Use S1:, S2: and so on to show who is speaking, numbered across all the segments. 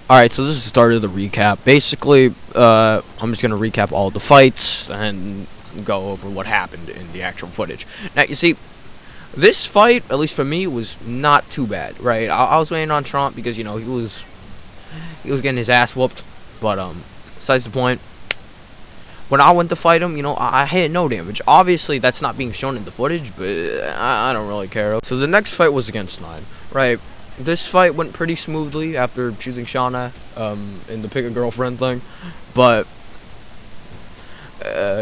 S1: Alright, so this is the start of the recap. Basically, I'm just going to recap all the fights and go over what happened in the actual footage. Now, you see, this fight, at least for me, was not too bad, right? I was waiting on Shromp because, you know, he was getting his ass whooped. But, besides the point, when I went to fight him, you know, I hit no damage. Obviously, that's not being shown in the footage, but I don't really care. So the next fight was against 9, right? This fight went pretty smoothly after choosing Shauna in the pick a girlfriend thing, but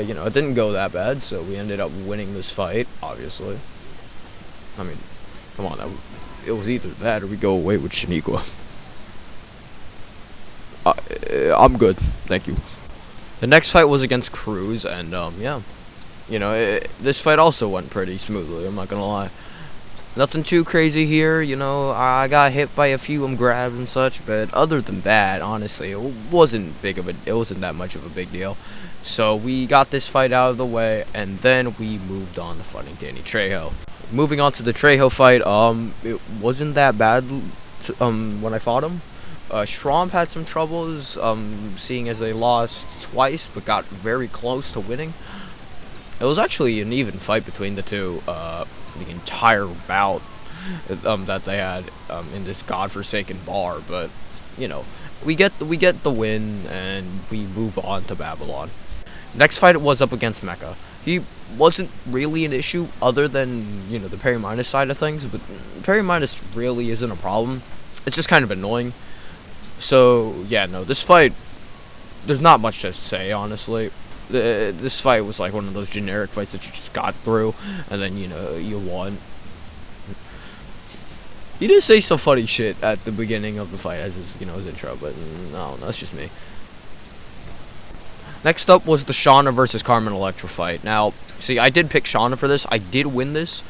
S1: you know, it didn't go that bad, so we ended up winning this fight. Obviously, I mean, come on, it was either that or we go away with Shaniqua. I'm good, thank you. The next fight was against Cruz, and yeah, you know, this fight also went pretty smoothly. I'm not gonna lie. Nothing too crazy here, you know. I got hit by a few grabs and such, but other than that, honestly, it wasn't that much of a big deal. So we got this fight out of the way, and then we moved on to fighting Danny Trejo. Moving on to the Trejo fight, it wasn't that bad when I fought him. Shromp had some troubles, seeing as they lost twice, but got very close to winning. It was actually an even fight between the two, the entire bout that they had in this godforsaken bar, but you know, we get the win and we move on to Babylon. Next fight was up against Mecha. He wasn't really an issue other than, you know, the parry minus side of things, but parry minus really isn't a problem. It's just kind of annoying. So yeah, no, this fight, there's not much to say, honestly. This fight was like one of those generic fights that you just got through, and then, you know, you won. He did say some funny shit at the beginning of the fight as his, you know, his intro, but no, that's just me. Next up was the Shauna versus Carmen Electra fight. Now, see, I did pick Shauna for this. I did win this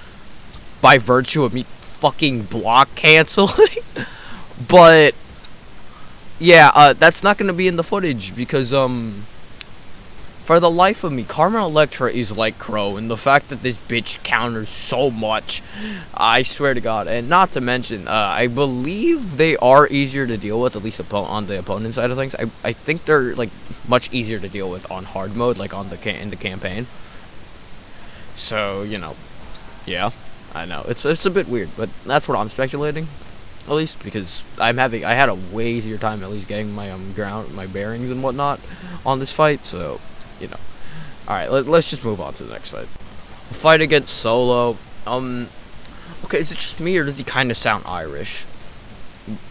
S1: by virtue of me fucking block canceling, but yeah, that's not gonna be in the footage because for the life of me, Carmen Electra is like Crow, and the fact that this bitch counters so much, I swear to God. And not to mention, I believe they are easier to deal with, at least on the opponent side of things. I think they're like much easier to deal with on hard mode, like on in the campaign. So, you know, yeah, I know it's a bit weird, but that's what I'm speculating, at least because I had a way easier time at least getting my my bearings and whatnot on this fight. So, you know, alright, let's just move on to the next fight. The fight against Solo. Okay, is it just me or does he kind of sound Irish?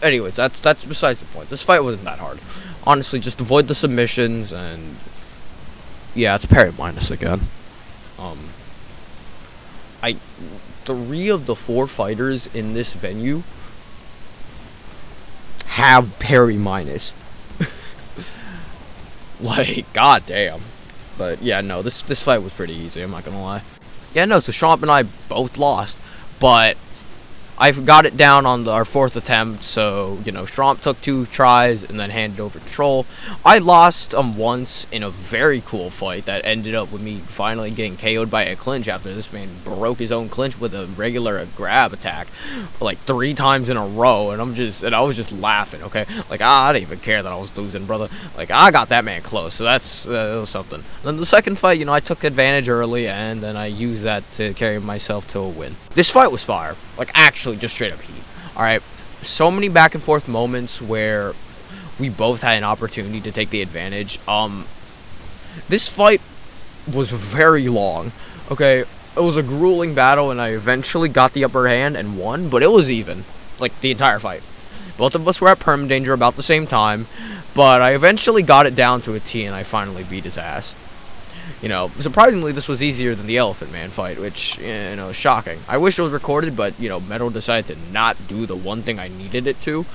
S1: Anyways, that's besides the point. This fight wasn't that hard. Honestly, just avoid the submissions and yeah, it's parry minus again. 3 of the 4 fighters in this venue have parry minus. Like, goddamn. But yeah, no, this fight was pretty easy, I'm not gonna lie. Yeah, no, so Shromp and I both lost, but I got it down on our 4th attempt, so, you know, Shromp took 2 tries and then handed over control. I lost once in a very cool fight that ended up with me finally getting KO'd by a clinch after this man broke his own clinch with a regular grab attack like 3 times in a row, and I was just laughing, okay? Like, I didn't even care that I was losing, brother. Like, I got that man close, so that's something. And then the second fight, you know, I took advantage early, and then I used that to carry myself to a win. This fight was fire. Like, actually, just straight up heat. Alright, so many back and forth moments where we both had an opportunity to take the advantage. This fight was very long. Okay, it was a grueling battle and I eventually got the upper hand and won, but it was even, like, the entire fight. Both of us were at perm danger about the same time, but I eventually got it down to a T and I finally beat his ass. You know, surprisingly, this was easier than the Elephant Man fight, which, you know, is shocking. I wish it was recorded, but, you know, Metal decided to not do the one thing I needed it to.